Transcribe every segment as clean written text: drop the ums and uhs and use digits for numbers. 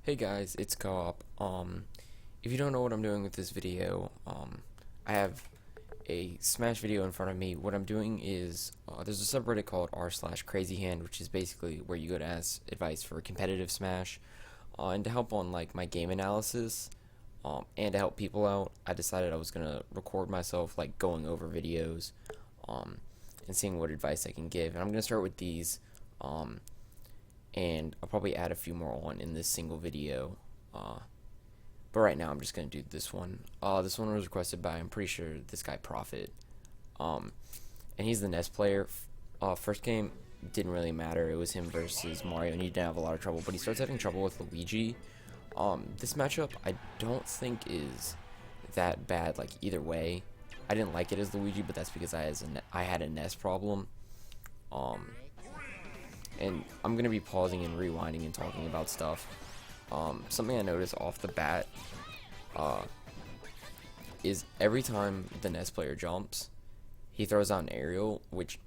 Hey guys, it's Co-op. If you don't know what I'm doing with this video, I have a Smash video in front of me. What I'm doing is, there's a subreddit called r/crazyhand, which is basically where you go to ask advice for competitive Smash, and to help on like my game analysis, and to help people out. I decided I was gonna record myself like going over videos, and seeing what advice I can give. And I'm gonna start with these. And I'll probably add a few more on in this single video. But right now I'm just gonna do this one. This one was requested by, I'm pretty sure, this guy Profit. And he's the Ness player. First game didn't really matter. It was him versus Mario, and he didn't have a lot of trouble. But he starts having trouble with Luigi. This matchup I don't think is that bad. Like either way, I didn't like it as Luigi, but that's because I had a Ness problem. And I'm gonna be pausing and rewinding and talking about stuff. Something I noticed off the bat is every time the Ness player jumps, he throws out an aerial, which,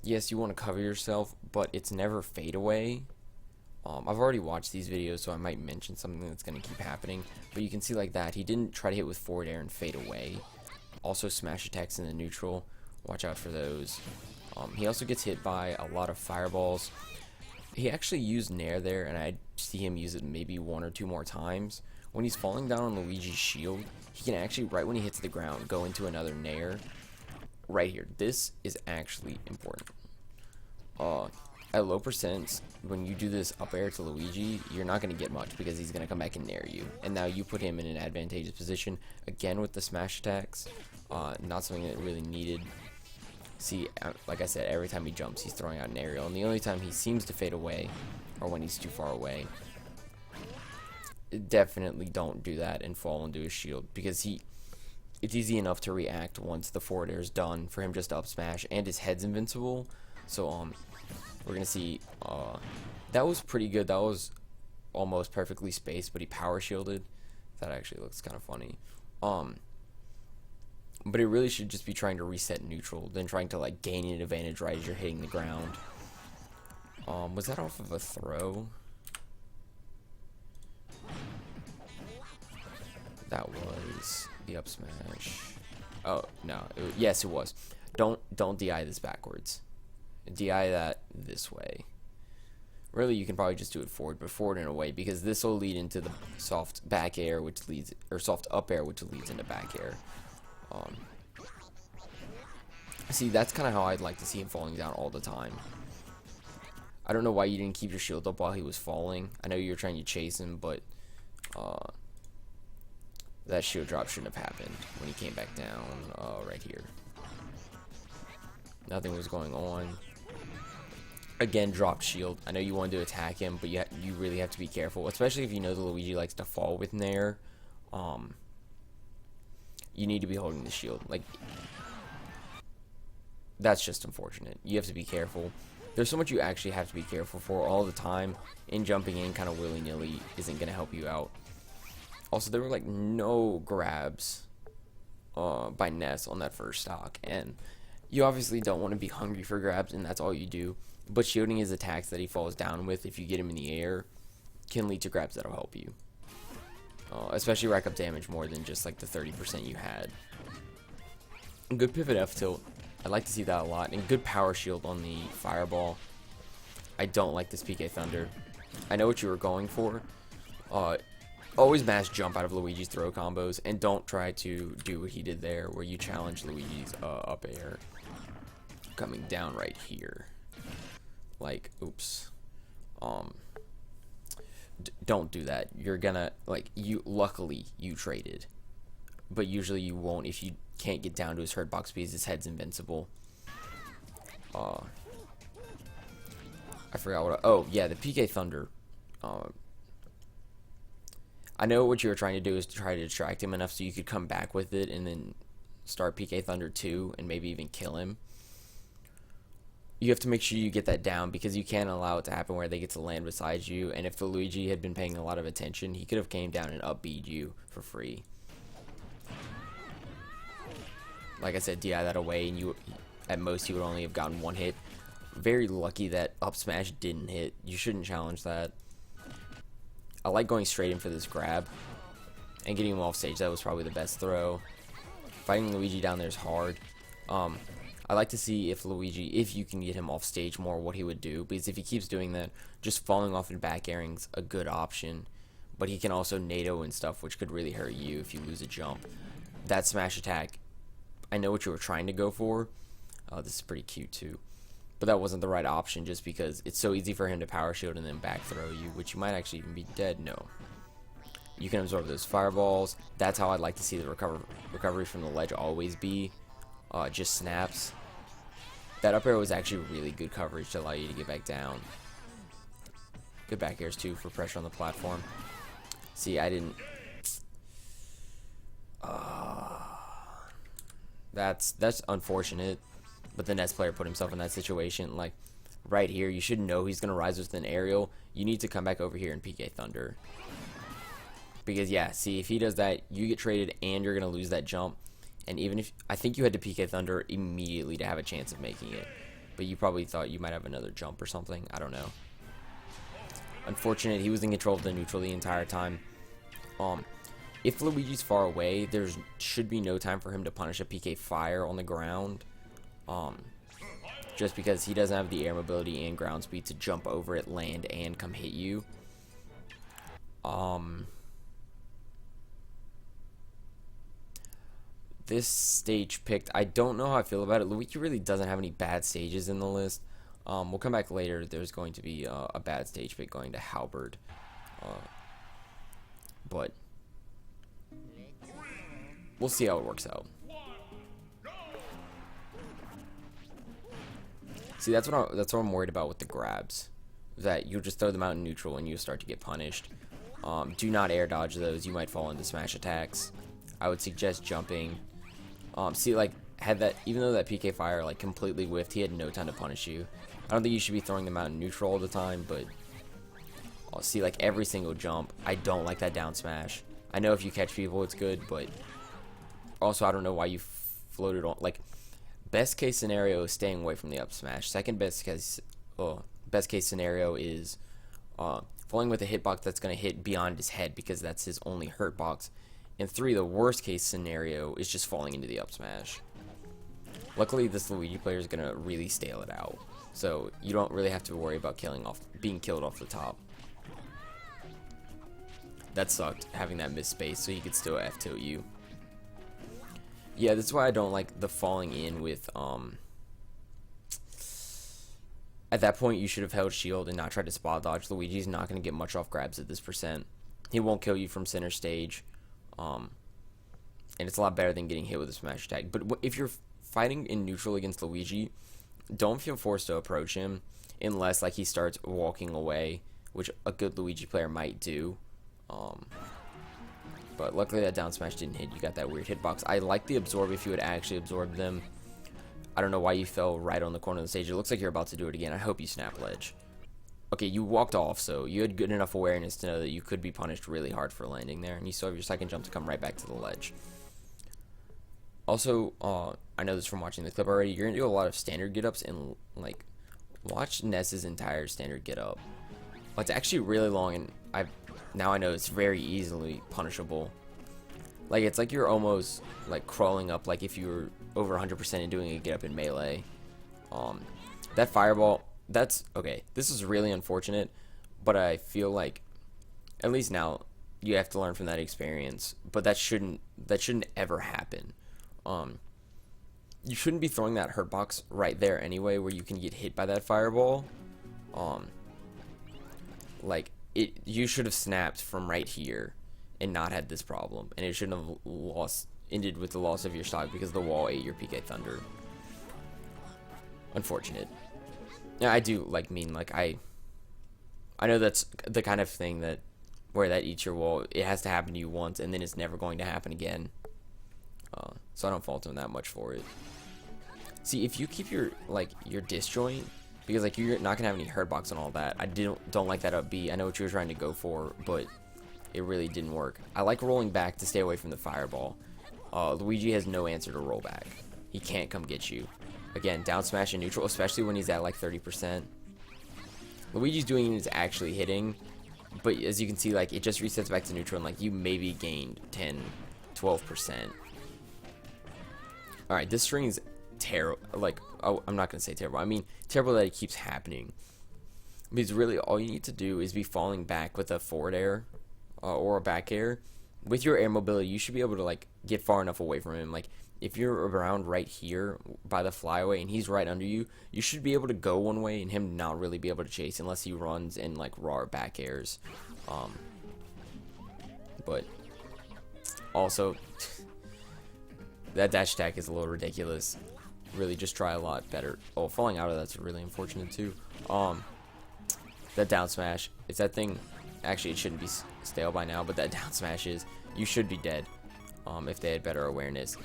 yes, you want to cover yourself, but it's never fade away. I've already watched these videos, so I might mention something that's going to keep happening, but you can see like that, he didn't try to hit with forward air and fade away. Also, smash attacks in the neutral, watch out for those. He also gets hit by a lot of fireballs. He actually used Nair there, and I see him use it maybe one or two more times. When he's falling down on Luigi's shield, he can actually, right when he hits the ground, go into another Nair. Right here. This is actually important. At low percents, when you do this up air to Luigi, you're not going to get much because he's going to come back and Nair you. And now you put him in an advantageous position. Again with the smash attacks, not something that really needed. See, like I said, every time he jumps, he's throwing out an aerial, and the only time he seems to fade away, or when he's too far away, definitely don't do that and fall into his shield, because it's easy enough to react once the forward air is done for him just to up smash, and his head's invincible. So we're gonna see, that was pretty good. That was almost perfectly spaced, but he power shielded. That actually looks kind of funny. But it really should just be trying to reset neutral than trying to like gain an advantage right as you're hitting the ground. Was that off of a throw? That was the up smash. Oh no, yes it was. Don't DI this backwards. DI that this way. Really, you can probably just do it forward, but forward in a way, because this will lead into the soft back air, which leads, or soft up air, which leads into back air. See, that's kind of how I'd like to see him falling down all the time. I don't know why you didn't keep your shield up while he was falling. I know you were trying to chase him, but that shield drop shouldn't have happened when he came back down right here. Nothing was going on. Again, dropped shield. I know you wanted to attack him, but you really have to be careful, especially if you know the Luigi likes to fall with Nair. You need to be holding the shield. Like, that's just unfortunate. You have to be careful. There's so much you actually have to be careful for all the time, and jumping in kind of willy-nilly isn't going to help you out. Also, there were like no grabs by Ness on that first stock, and you obviously don't want to be hungry for grabs, and that's all you do. But shielding his attacks that he falls down with, if you get him in the air, can lead to grabs that'll help you. Especially rack up damage more than just like the 30% you had. Good pivot F tilt. I like to see that a lot. And good power shield on the fireball. I don't like this PK Thunder. I know what you were going for. Always mash jump out of Luigi's throw combos, and don't try to do what he did there, where you challenge Luigi's up air coming down right here. Like, oops. Don't do that. You're gonna, like, luckily you traded, but usually you won't if you can't get down to his hurt box because his head's invincible. I forgot what oh yeah, the PK Thunder. I know what you were trying to do is to try to distract him enough so you could come back with it and then start PK Thunder 2 and maybe even kill him. You have to make sure you get that down, because you can't allow it to happen where they get to land beside you, and if the Luigi had been paying a lot of attention, he could have came down and up B'd you for free. Like I said, DI that away, and you, at most, you would only have gotten one hit. Very lucky that up smash didn't hit. You shouldn't challenge that. I like going straight in for this grab and getting him off stage. That was probably the best throw. Fighting Luigi down there is hard. I like to see if you can get him off stage more, what he would do. Because if he keeps doing that, just falling off and back airing's a good option. But he can also NATO and stuff, which could really hurt you if you lose a jump. That smash attack, I know what you were trying to go for. This is pretty cute too. But that wasn't the right option just because it's so easy for him to power shield and then back throw you, which you might actually even be dead. No. You can absorb those fireballs. That's how I'd like to see the recovery from the ledge always be. Just snaps. That up air was actually really good coverage to allow you to get back down. Good back airs too for pressure on the platform. See, I didn't. That's unfortunate. But the Ness player put himself in that situation. Like, right here, you should know he's going to rise with an aerial. You need to come back over here and PK Thunder. Because, yeah, see, if he does that, you get traded and you're going to lose that jump. And even if, I think you had to PK Thunder immediately to have a chance of making it. But you probably thought you might have another jump or something. I don't know. Unfortunate, he was in control of the neutral the entire time. If Luigi's far away, there should be no time for him to punish a PK Fire on the ground. Just because he doesn't have the air mobility and ground speed to jump over it, land, and come hit you. This stage picked, I don't know how I feel about it. Luigi really doesn't have any bad stages in the list. We'll come back later. There's going to be a bad stage pick going to Halberd. But we'll see how it works out. See, that's what I'm worried about with the grabs. That you just throw them out in neutral and you start to get punished. Do not air dodge those. You might fall into smash attacks. I would suggest jumping. See, like, even though that PK Fire like completely whiffed, he had no time to punish you. I don't think you should be throwing them out in neutral all the time, but I'll see, like, every single jump. I don't like that down smash. I know if you catch people, it's good, but also I don't know why you floated on. Like, best case scenario is staying away from the up smash. Second best case scenario is falling with a hitbox that's going to hit beyond his head because that's his only hurt box. And 3, the worst case scenario is just falling into the up smash. Luckily, this Luigi player is going to really stale it out. So you don't really have to worry about being killed off the top. That sucked, having that missed space so he could still F-tilt you. Yeah, that's why I don't like the falling in with, at that point, you should have held shield and not tried to spot dodge. Luigi's not going to get much off grabs at this percent. He won't kill you from center stage. And it's a lot better than getting hit with a smash attack. But if you're fighting in neutral against Luigi, don't feel forced to approach him unless, like, he starts walking away, which a good Luigi player might do. But luckily that down smash didn't hit. You got that weird hitbox. I like the absorb if you would actually absorb them. I don't know why you fell right on the corner of the stage. It looks like you're about to do it again. I hope you snap ledge. Okay, you walked off, so you had good enough awareness to know that you could be punished really hard for landing there, and you still have your second jump to come right back to the ledge. Also, I know this from watching the clip already, you're going to do a lot of standard get-ups, and, like, watch Ness's entire standard get-up. It's actually really long, and now I know it's very easily punishable. Like, it's like you're almost, like, crawling up, like if you were over 100% and doing a get-up in melee. That fireball... That's okay. This is really unfortunate, but I feel like at least now you have to learn from that experience. But that shouldn't ever happen. You shouldn't be throwing that hurt box right there anyway, where you can get hit by that fireball. You should have snapped from right here and not had this problem, and it shouldn't have ended with the loss of your stock because the wall ate your PK Thunder. Unfortunate. Yeah, I do I know that's the kind of thing where that eats your wall. It has to happen to you once, and then it's never going to happen again. So I don't fault him that much for it. See, if you keep your disjoint, because like you're not gonna have any hurt box and all that. I don't like that up B. I know what you were trying to go for, but it really didn't work. I like rolling back to stay away from the fireball. Luigi has no answer to roll back. He can't come get you. Again, down smash and neutral, especially when he's at like 30%. Luigi's doing is actually hitting, but as you can see, like, it just resets back to neutral, and like you maybe gained 10-12%. Alright, this string is terrible. Like, oh, I'm not gonna say terrible, I mean terrible that it keeps happening, because really all you need to do is be falling back with a forward air or a back air. With your air mobility, you should be able to like get far enough away from him. Like, if you're around right here by the flyaway and he's right under you, you should be able to go one way and him not really be able to chase unless he runs in like raw back airs. But also that dash attack is a little ridiculous. Really, just try a lot better. Oh, falling out of that's really unfortunate too. That down smash, if that thing, actually it shouldn't be stale by now, but that down smash is, you should be dead if they had better awareness.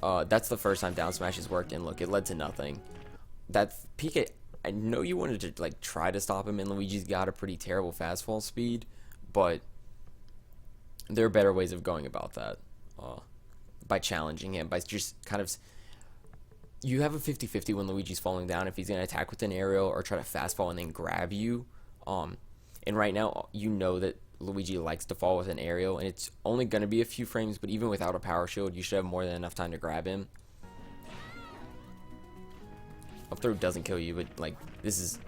That's the first time down smashes worked, and look, it led to nothing. That PK, I know you wanted to like try to stop him, and Luigi's got a pretty terrible fast fall speed, but there are better ways of going about that. By challenging him, by just kind of, you have a 50-50 when Luigi's falling down if he's going to attack with an aerial or try to fast fall and then grab you. And right now, you know that Luigi likes to fall with an aerial, and it's only going to be a few frames, but even without a power shield, you should have more than enough time to grab him. Up throw doesn't kill you, but like, this is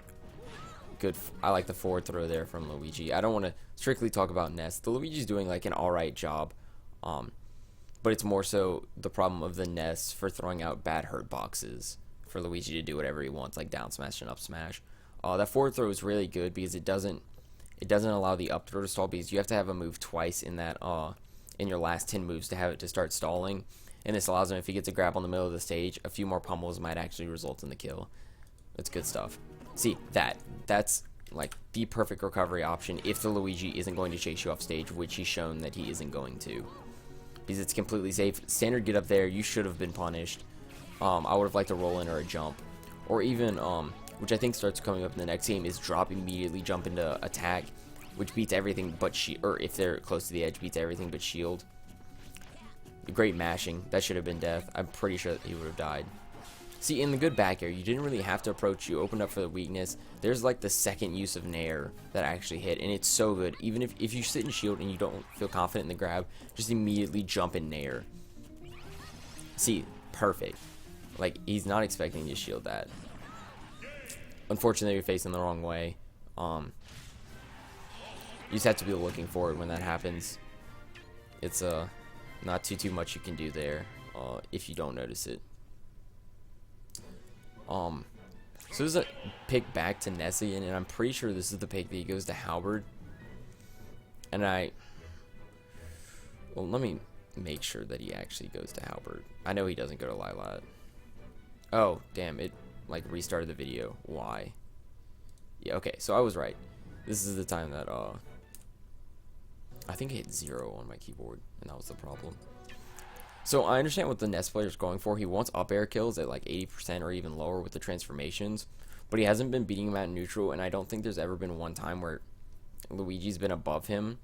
good. I like the forward throw there from Luigi. I don't want to strictly talk about Ness. The Luigi's doing like an alright job, but it's more so the problem of the Ness for throwing out bad hurt boxes for Luigi to do whatever he wants, like down smash and up smash. That forward throw is really good because it doesn't allow the up throw to stall, because you have to have a move twice in that in your last 10 moves to have it to start stalling, and this allows him, if he gets a grab on the middle of the stage, a few more pummels might actually result in the kill. That's good stuff. See, that's like the perfect recovery option if the Luigi isn't going to chase you off stage, which he's shown that he isn't going to, because it's completely safe. Standard get up there, you should have been punished. I would have liked a roll in or a jump, or even which I think starts coming up in the next game, is drop immediately, jump into attack, which beats everything but shield, or if they're close to the edge, beats everything but shield. Great mashing. That should have been death. I'm pretty sure that he would have died. See, in the good back air, you didn't really have to approach. You opened up for the weakness. There's like the second use of Nair that actually hit, and it's so good. Even if you sit in shield and you don't feel confident in the grab, just immediately jump in Nair. See, perfect. Like, he's not expecting you to shield that. Unfortunately, you're facing the wrong way. You just have to be looking for it when that happens. It's not too much you can do there if you don't notice it. So there's a pick back to Ness again, and I'm pretty sure this is the pick that he goes to Halberd. And well, let me make sure that he actually goes to Halberd. I know he doesn't go to Lilat. Oh, damn, it like restarted the video. Why? Yeah, okay, so I was right. This is the time that I think I hit 0 on my keyboard, and that was the problem. So I understand what the Ness player is going for. He wants up air kills at like 80% or even lower with the transformations, but he hasn't been beating him at neutral, and I don't think there's ever been one time where Luigi's been above him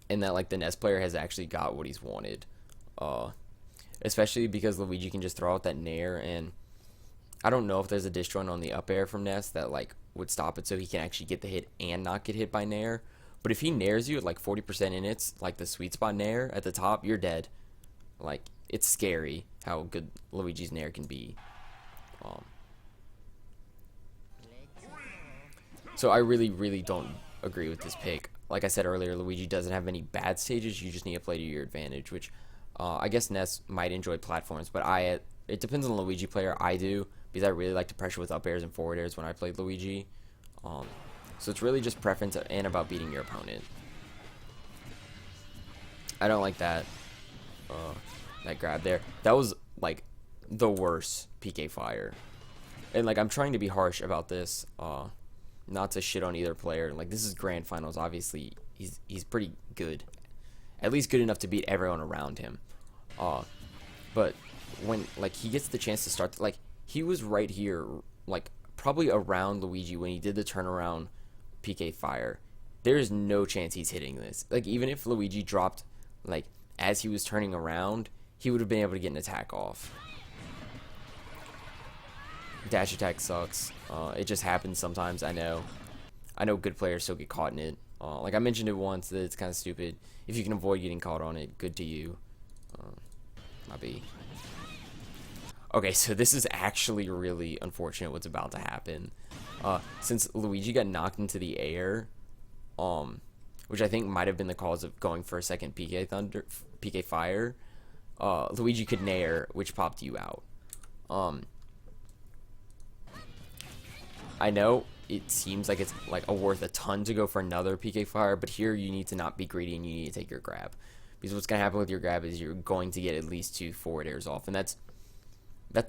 and that like the Ness player has actually got what he's wanted. Especially because Luigi can just throw out that Nair, and I don't know if there's a disjoint on the up air from Ness that like would stop it so he can actually get the hit and not get hit by Nair. But if he Nairs you at like 40% in it's like the sweet spot Nair at the top, you're dead. Like, it's scary how good Luigi's Nair can be. So I really don't agree with this pick. Like I said earlier, Luigi doesn't have many bad stages. You just need to play to your advantage, which I guess Ness might enjoy platforms, but it depends on the Luigi player. I do, because I really like to pressure with up airs and forward airs when I played Luigi. So it's really just preference and about beating your opponent. I don't like that grab there. That was like the worst PK fire. And like, I'm trying to be harsh about this, not to shit on either player. Like, this is grand finals. Obviously, he's pretty good, at least good enough to beat everyone around him. But when like he gets the chance to start, like he was right here, like probably around Luigi when he did the turnaround PK fire. There is no chance he's hitting this. Like, even if Luigi dropped like as he was turning around, he would have been able to get an attack off. Dash attack sucks. It just happens sometimes, I know. I know good players still get caught in it. Like I mentioned it once, that it's kind of stupid. If you can avoid getting caught on it, good to you. Might be. Okay, so this is actually really unfortunate what's about to happen. Since Luigi got knocked into the air, which I think might have been the cause of going for a second PK Fire, Luigi could nair, which popped you out. I know it seems like it's like worth a ton to go for another PK Fire, but here you need to not be greedy and you need to take your grab. Because what's going to happen with your grab is you're going to get at least 2 forward airs off, and that's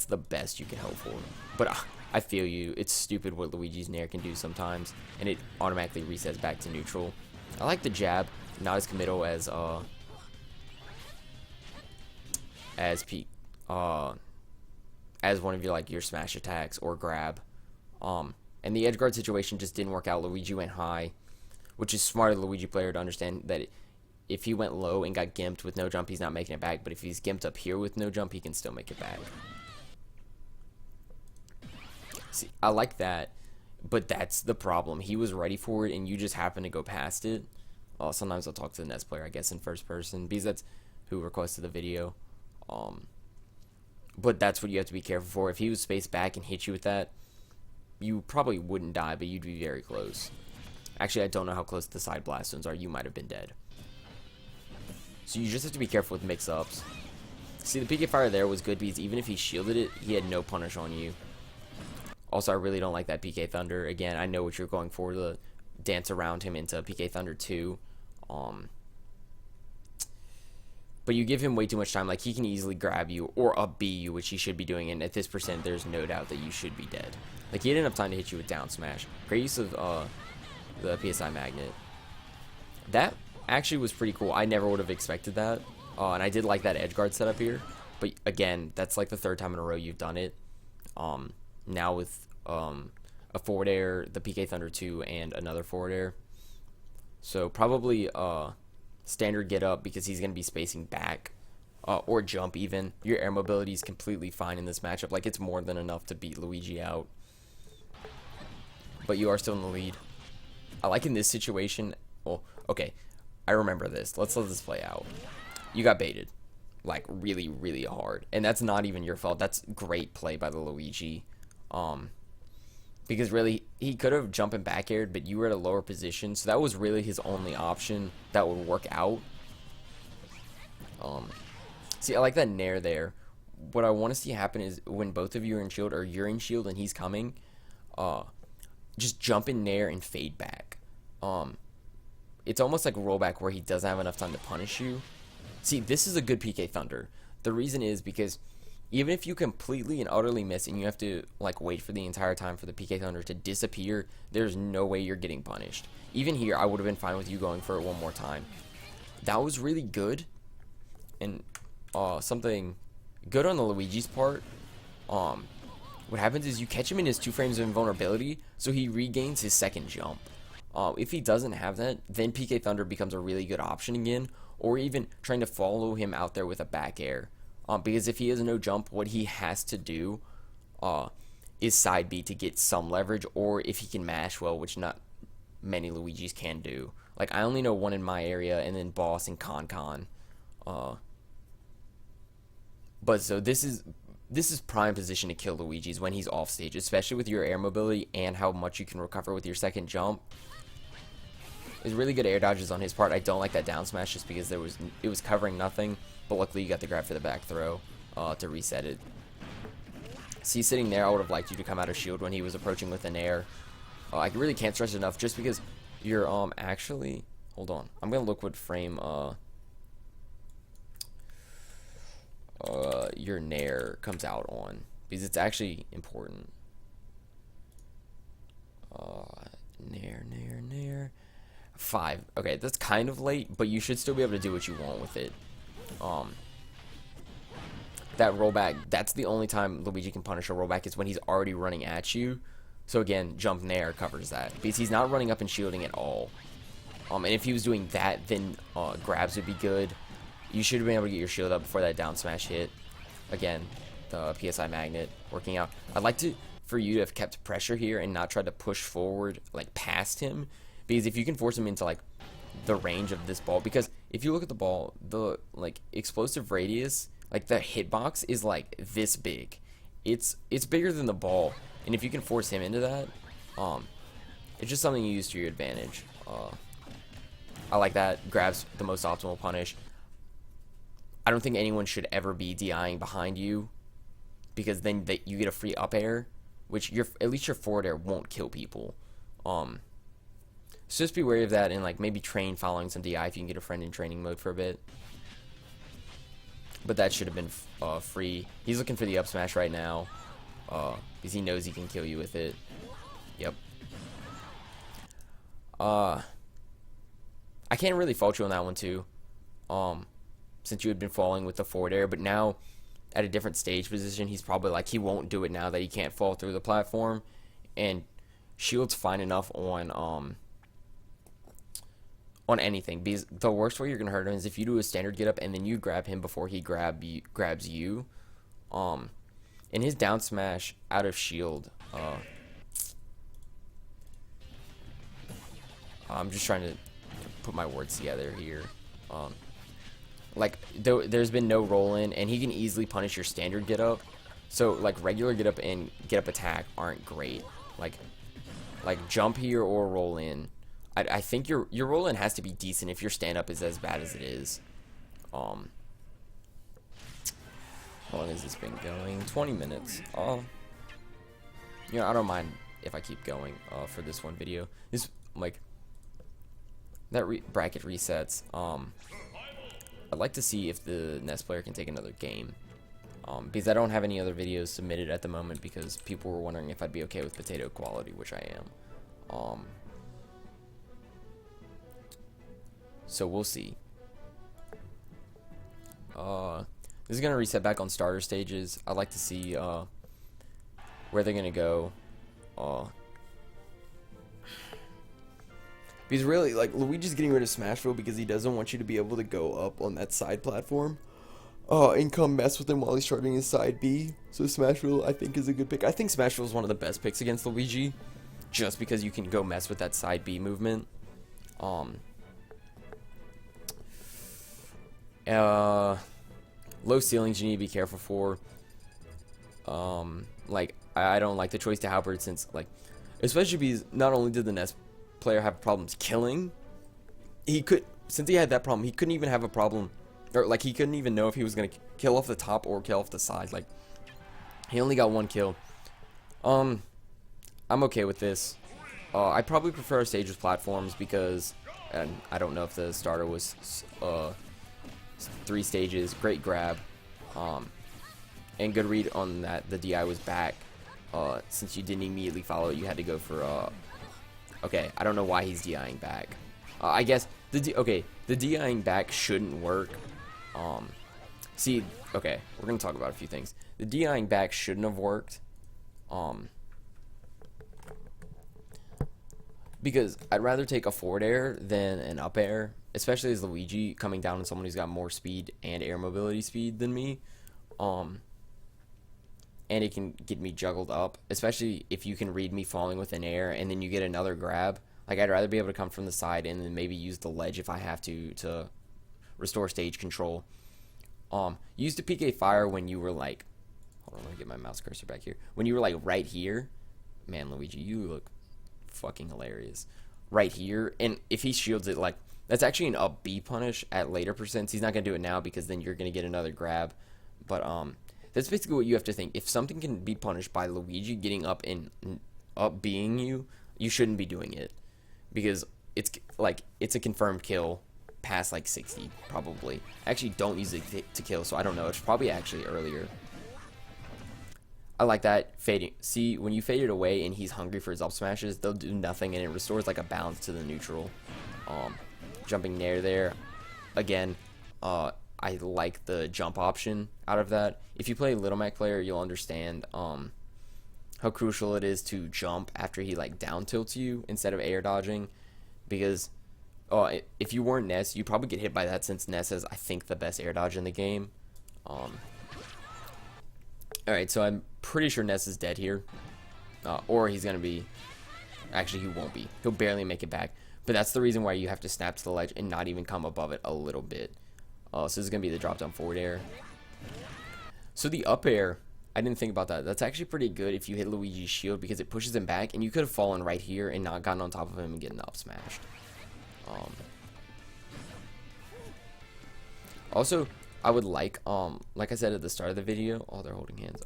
the best you can hope for. But I feel you. It's stupid what Luigi's nair can do sometimes, and it automatically resets back to neutral. I like the jab, not as committal as one of your smash attacks or grab. And the edge guard situation just didn't work out. Luigi went high, which is smart of the Luigi player to understand that if he went low and got gimped with no jump, he's not making it back. But if he's gimped up here with no jump, he can still make it back. See, I like that, but that's the problem. He was ready for it, and you just happened to go past it. Sometimes I'll talk to the Ness player, I guess, in first person, because that's who requested the video. But that's what you have to be careful for. If he was spaced back and hit you with that, you probably wouldn't die, but you'd be very close. Actually, I don't know how close the side blast zones are. You might have been dead. So you just have to be careful with mix-ups. See, the PK Fire there was good because even if he shielded it, he had no punish on you. Also, I really don't like that PK Thunder. Again, I know what you're going for, to dance around him into PK Thunder 2. But you give him way too much time. Like, he can easily grab you or up B you, which he should be doing. And at this percent, there's no doubt that you should be dead. Like, he had enough time to hit you with down smash. Great use of the PSI magnet. That actually was pretty cool. I never would have expected that. And I did like that edge guard setup here. But again, that's like the 3rd time in a row you've done it. Now with a forward air, the PK Thunder 2, and another forward air. So probably standard get up because he's going to be spacing back. Or jump even. Your air mobility is completely fine in this matchup. Like, it's more than enough to beat Luigi out. But you are still in the lead. I like in this situation. Well, okay. I remember this. Let's let this play out. You got baited. Like, really, really hard. And that's not even your fault. That's great play by the Luigi. Because really, he could have jumped and back aired, but you were at a lower position. So that was really his only option that would work out. See, I like that nair there. What I want to see happen is when both of you are in shield, or you're in shield and he's coming, just jump in nair and fade back. It's almost like a rollback where he doesn't have enough time to punish you. See, this is a good PK Thunder. The reason is because even if you completely and utterly miss and you have to like wait for the entire time for the PK Thunder to disappear, there's no way you're getting punished. Even here, I would have been fine with you going for it one more time. That was really good. And something good on the Luigi's part. What happens is you catch him in his 2 frames of invulnerability, so he regains his 2nd jump. If he doesn't have that, then PK Thunder becomes a really good option again, or even trying to follow him out there with a back air. Because if he has no jump, what he has to do is side B to get some leverage, or if he can mash well, which not many Luigis can do. Like, I only know one in my area, and then Boss and Con. But so this is prime position to kill Luigi's when he's off stage, especially with your air mobility and how much you can recover with your 2nd jump. It's really good air dodges on his part. I don't like that down smash just because it was covering nothing, but luckily you got the grab for the back throw to reset it. See, sitting there, I would have liked you to come out of shield when he was approaching with an air. I really can't stress it enough just because you're actually, hold on, I'm gonna look what frame your nair comes out on, because it's actually important. Nair 5. Okay, that's kind of late, but you should still be able to do what you want with it. That rollback, that's the only time Luigi can punish a rollback, is when he's already running at you. So again, jump nair covers that, because he's not running up and shielding at all. And if he was doing that, then grabs would be good. You should have been able to get your shield up before that down smash hit. Again, the PSI magnet working out. I'd like to for you to have kept pressure here and not tried to push forward like past him, because if you can force him into like the range of this ball, because if you look at the ball, the like explosive radius, like the hitbox is like this big. It's bigger than the ball, and if you can force him into that, it's just something you use to your advantage. I like that. Grab's the most optimal punish. I don't think anyone should ever be DIing behind you, because then you get a free up air, which at least your forward air won't kill people. So just be wary of that, and like maybe train following some DI if you can get a friend in training mode for a bit. But that should have been free. He's looking for the up smash right now, because he knows he can kill you with it. Yep. I can't really fault you on that one too, since you had been falling with the forward air, but now at a different stage position, he's probably like, he won't do it now that he can't fall through the platform, and shield's fine enough on anything, because the worst way you're gonna hurt him is if you do a standard get up and then you grab him before he grabs you. And his down smash out of shield, I'm just trying to put my words together here. Like there's been no roll in, and he can easily punish your standard get up. So like regular get up and get up attack aren't great. Like jump here or roll in. I think your roll in has to be decent if your stand up is as bad as it is. How long has this been going? 20 minutes. You know, I don't mind if I keep going for this one video. This like that bracket resets. I'd like to see if the Ness player can take another game. Because I don't have any other videos submitted at the moment, because people were wondering if I'd be okay with potato quality, which I am. So we'll see. This is gonna reset back on starter stages. I'd like to see where they're gonna go. Because really, like, Luigi's getting rid of Smashville because he doesn't want you to be able to go up on that side platform and come mess with him while he's starting his side B. So Smashville, I think, is a good pick. I think Smashville is one of the best picks against Luigi, just because you can go mess with that side B movement. Low ceilings you need to be careful for. Like, I don't like the choice to Halberd, since, like, especially because not only did the Ness player have problems killing, since he had that problem, he couldn't even have a problem, or like he couldn't even know if he was gonna kill off the top or kill off the side. Like, he only got one kill. I'm okay with this. I probably prefer stage with platforms, because, and I don't know if the starter was 3 stages. Great grab, and good read on that. The DI was back. Since you didn't immediately follow it, you had to go for okay, I don't know why he's DIing back. I guess the DIing back shouldn't work. See, okay, we're gonna talk about a few things. The DIing back shouldn't have worked. Because I'd rather take a forward air than an up air, especially as Luigi coming down on someone who's got more speed and air mobility speed than me. And it can get me juggled up, especially if you can read me falling with an air and then you get another grab. Like, I'd rather be able to come from the side and then maybe use the ledge if I have to restore stage control. Use the PK fire when you were like, hold on, let me get my mouse cursor back here. When you were like right here, man, Luigi, you look fucking hilarious. Right here, and if he shields it, like, that's actually an up B punish at later percents. He's not gonna do it now because then you're gonna get another grab. But that's basically what you have to think. If something can be punished by Luigi getting up and up being you, you shouldn't be doing it, because it's like it's a confirmed kill past like 60 probably. I actually don't use it to kill, so I don't know. It's probably actually earlier. I like that fading. See, when you fade it away and he's hungry for his up smashes, they'll do nothing, and it restores like a balance to the neutral. Jumping nair there, again. I like the jump option out of that. If you play Little Mac player, you'll understand how crucial it is to jump after he like down tilts you instead of air dodging, because if you weren't Ness, you'd probably get hit by that, since Ness is, I think, the best air dodge in the game. Alright, so I'm pretty sure Ness is dead here. Or he's going to be... Actually, he won't be. He'll barely make it back. But that's the reason why you have to snap to the ledge and not even come above it a little bit. So this is going to be the drop down forward air. So the up air, I didn't think about that. That's actually pretty good if you hit Luigi's shield because it pushes him back. And you could have fallen right here and not gotten on top of him and getting up smashed. Also, I would like I said at the start of the video, oh, they're holding hands.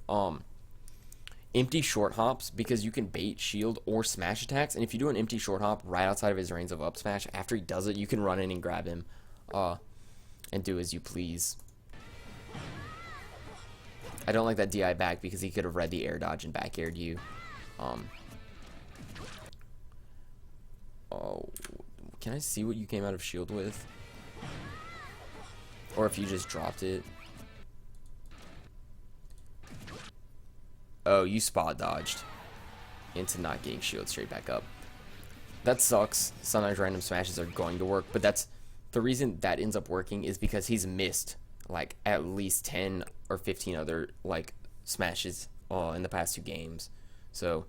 Empty short hops because you can bait shield or smash attacks, and if you do an empty short hop right outside of his range of up smash, after he does it, you can run in and grab him, and do as you please. I don't like that DI back because he could have read the air dodge and back aired you. Oh, can I see what you came out of shield with? Or if you just dropped it. Oh, you spot dodged into not getting shield straight back up. That sucks. Sometimes random smashes are going to work, but that's the reason that ends up working is because he's missed like at least 10 or 15 other like smashes in the past 2 games. So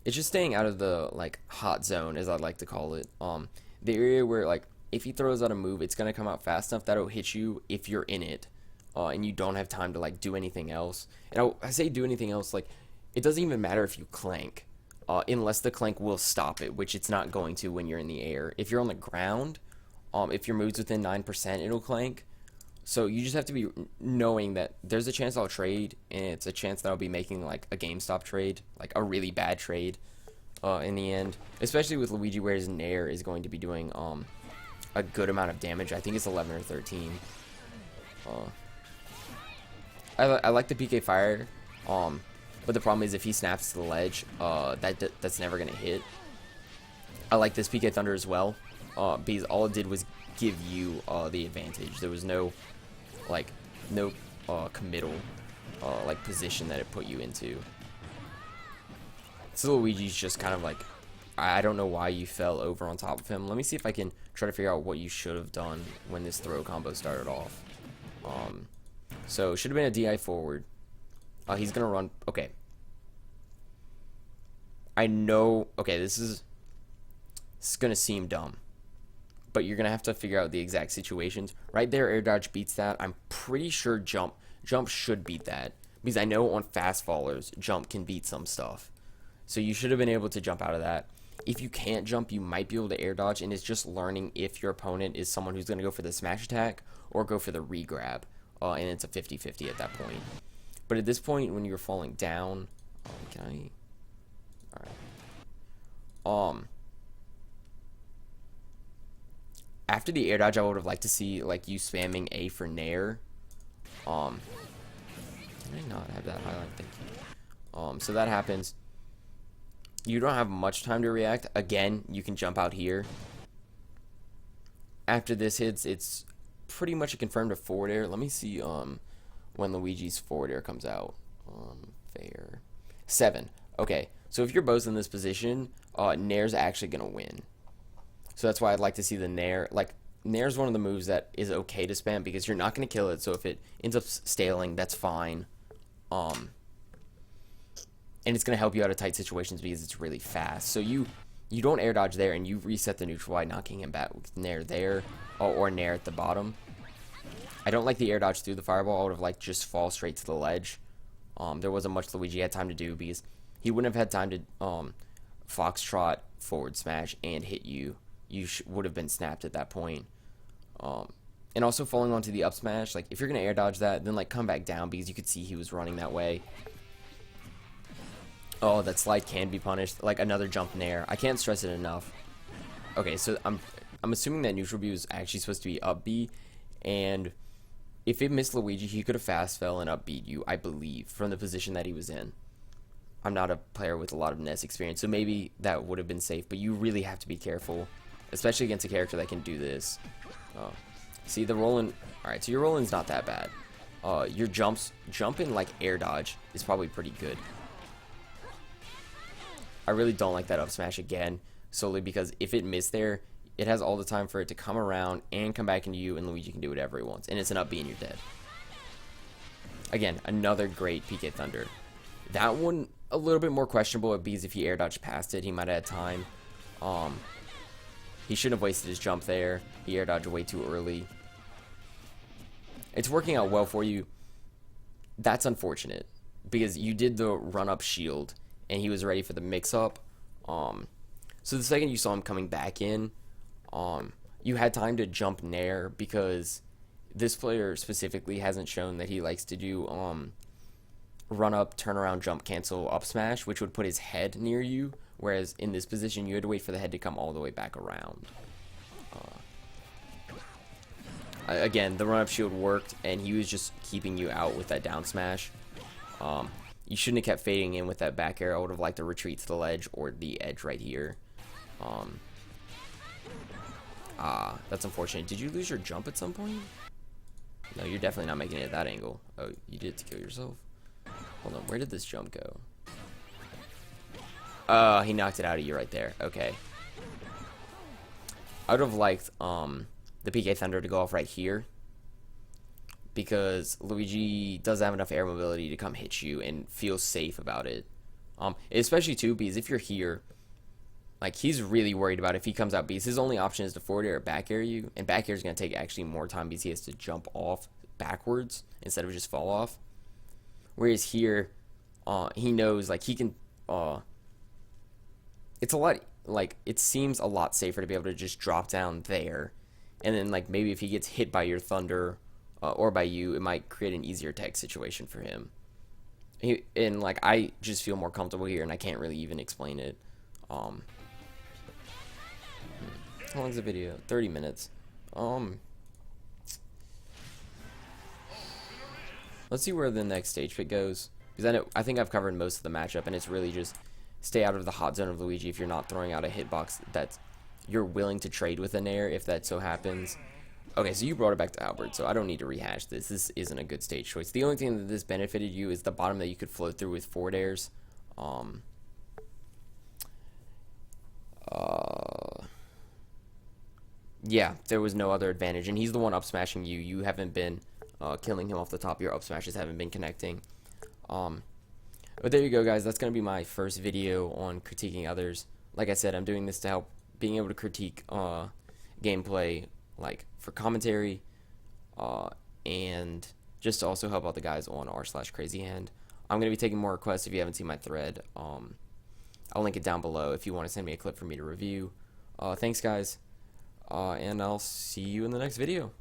it's just staying out of the like hot zone, as I'd like to call it. The area where like if he throws out a move, it's gonna come out fast enough that it'll hit you if you're in it. And you don't have time to like do anything else. And I say do anything else, like it doesn't even matter if you clank, unless the clank will stop it, which it's not going to when you're in the air. If you're on the ground, if your move's within 9%, it'll clank. So you just have to be knowing that there's a chance I'll trade, and it's a chance that I'll be making like a GameStop trade, like a really bad trade, in the end. Especially with Luigi, where his Nair is going to be doing a good amount of damage. I think it's 11 or 13. I like the PK Fire, but the problem is if he snaps to the ledge, that's never gonna hit. I like this PK Thunder as well, because all it did was give you the advantage. There was no committal like position that it put you into. So Luigi's just kind of like, I don't know why you fell over on top of him. Let me see if I can try to figure out what you should have done when this throw combo started off. So, should have been a DI forward. He's going to run. Okay. I know. Okay, this is going to seem dumb. But you're going to have to figure out the exact situations. Right there, air dodge beats that. I'm pretty sure jump should beat that. Because I know on fast fallers, jump can beat some stuff. So, you should have been able to jump out of that. If you can't jump, you might be able to air dodge. And it's just learning if your opponent is someone who's going to go for the smash attack or go for the re-grab. And it's a 50-50 at that point. But at this point, when you're falling down, can I? All right. After the air dodge, I would have liked to see like you spamming A for Nair. Can I not have that highlight? Thank you. So that happens. You don't have much time to react. Again, you can jump out here. After this hits, it's pretty much a confirmed forward air. Let me see when Luigi's forward air comes out. Fair 7. Okay, so if your bow's in this position, Nair's actually gonna win. So that's why I'd like to see the Nair. Like Nair's one of the moves that is okay to spam because you're not gonna kill it. So if it ends up staling, that's fine. And it's gonna help you out of tight situations because it's really fast. So you don't air dodge there, and you reset the neutral by knocking him back with Nair there, or Nair at the bottom. I don't like the air dodge through the fireball. I would have liked just fall straight to the ledge. There wasn't much Luigi had time to do because he wouldn't have had time to foxtrot forward smash and hit you. You would have been snapped at that point. And also falling onto the up smash, like if you're gonna air dodge that, then like come back down because you could see he was running that way. Oh, that slide can be punished. Like another jump Nair. I can't stress it enough. Okay, so I'm assuming that neutral B was actually supposed to be up B, and if it missed Luigi, he could have fast fell and up beat you, I believe, from the position that he was in. I'm not a player with a lot of Ness experience, so maybe that would have been safe, but you really have to be careful, especially against a character that can do this. See, the rolling... Alright, so your rolling's not that bad. Your jumping like air dodge is probably pretty good. I really don't like that up smash again, solely because if it missed there, it has all the time for it to come around and come back into you, and Luigi can do whatever he wants, and it's an up B and you're dead. Again, another great PK Thunder. That one, a little bit more questionable because if he air dodged past it, he might have had time. He shouldn't have wasted his jump there. He air dodged way too early. It's working out well for you. That's unfortunate because you did the run-up shield and he was ready for the mix-up. So the second you saw him coming back in, you had time to jump nair because this player specifically hasn't shown that he likes to do run-up, turn-around, jump, cancel, up smash, which would put his head near you, whereas in this position you had to wait for the head to come all the way back around. Again, the run-up shield worked, and he was just keeping you out with that down smash. You shouldn't have kept fading in with that back air. I would have liked to retreat to the ledge or the edge right here. That's unfortunate. Did you lose your jump at some point? No, you're definitely not making it at that angle. Oh, you did it to kill yourself? Hold on, where did this jump go? He knocked it out of you right there. Okay. I would have liked, the PK Thunder to go off right here because Luigi doesn't have enough air mobility to come hit you and feel safe about it. Especially too because if you're here, like he's really worried about if he comes out because his only option is to forward air or back air you, and back air is going to take actually more time because he has to jump off backwards instead of just fall off. Whereas here, he knows like he can. It's a lot like it seems a lot safer to be able to just drop down there. And then, like, maybe if he gets hit by your thunder or by you, it might create an easier tech situation for him. And, like, I just feel more comfortable here, and I can't really even explain it. How long's the video? 30 minutes. Let's see where the next stage pick goes. Because I think I've covered most of the matchup, and it's really just stay out of the hot zone of Luigi if you're not throwing out a hitbox that's you're willing to trade with an air if that so happens. Okay, so you brought it back to Albert, so I don't need to rehash this. This isn't a good stage choice. The only thing that this benefited you is the bottom that you could float through with forward airs. Yeah, there was no other advantage, and he's the one up smashing you. You haven't been killing him off the top. Your up smashes haven't been connecting. But there you go, guys. That's going to be my first video on critiquing others. Like I said, I'm doing this to help being able to critique gameplay, like for commentary, and just to also help out the guys on r/crazyhand. I'm going to be taking more requests if you haven't seen my thread. I'll link it down below if you want to send me a clip for me to review. Thanks, guys, and I'll see you in the next video.